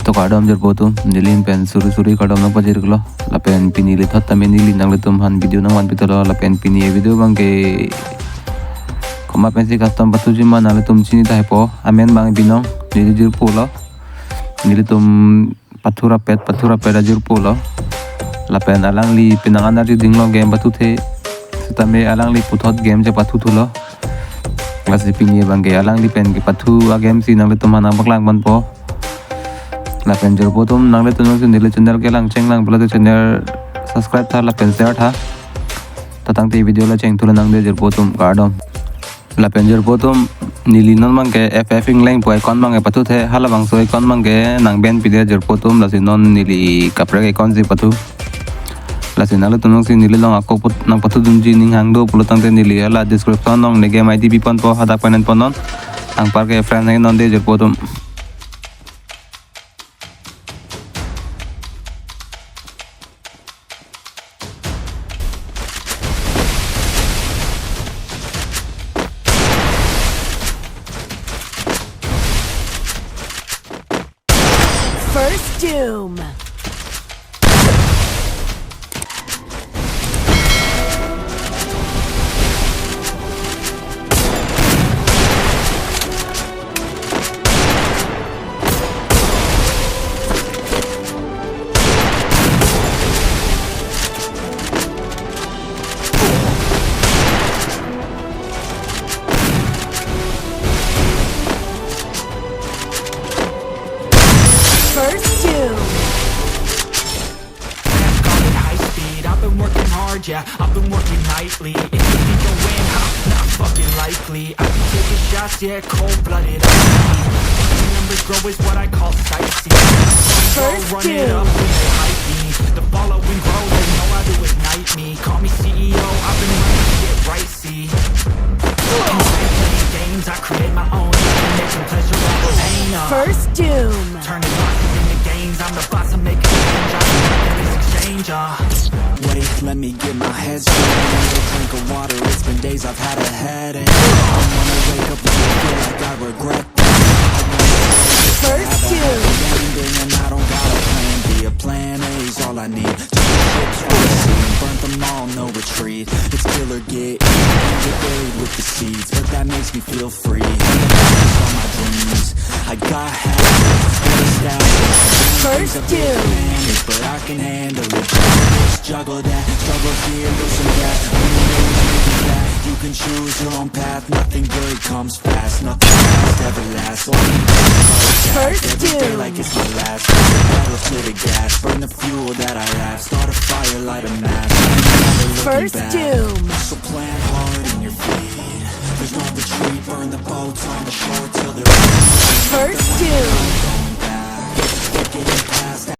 to kadam jer potum nilin pen suri kadam na pajir klo la pen pinili thot tame nilin nang letum han video nang wan pitolo la pen pini video bang ke koma pen si custom batu jima na letum chini ta hepo amen bang binong nili jir polo nili tum pathura pet ajir polo la pen alang li pinangan ari dinglo game batu the tame alang li puthot game je pathu thulo klasi pini bang ke alang li pen ke pathu a game si nang letum hana baklang ban po la pen jer potum nang letum nang nili channel ke lang cheng lang bla channel subscribe tha la pen share tha tatang te video la cheng thula nang de jer potum kadam la pen jer potum nili non mang ke ff Engleng poi kon mang e pathu the hala bang soi kon mang ke nang ben pide jer potum la si non nili kapre ke kon si pathu la si nang letum nang si nili long akko put nang pathu dum ji ning hang do pulotang te nili la description nong ne game id pon po hada panen ponon ang par ke friend nang non de jer potum First doom. First doom. High speed, I've been working hard, yeah, I've been working nightly. If you think you'll win, not fucking likely. I be taking shots, yeah, cold-blooded. Numbers grow is what I call sightseeing. First Run it up when they hype me. The following grows, they know how to ignite me. Call me CEO, I've been running shit right, see. Inside playing games, I create my own. Making pleasure out of pain. First doom. Turning losses into gains, I'm the boss, I'm making change. I'm this exchange, Wait, let me get my head straight. Another drink of water, it's been days I've had a headache. I wanna wake up and feel like I regret that. First doom. And I don't got a plan B, a plan A's all I need. Took the ships from the sea and burnt them all, no retreat. It's kill or get buried with the seeds, but that makes me feel free. All my dreams, I got habits. First doom. But I can handle it. Just juggle that, struggle here, lose some gas. When you know you can do that, you can choose your own path. Nothing good comes fast, nothing fast ever lasts. All you do is First every day doom. like it's my last. Pedal to the gas, burn the fuel that I have. Start a fire, light a match. Never looking First back. doom. So plant hard in your feet. There's no retreat, burn the boats on the shore till they're First doom.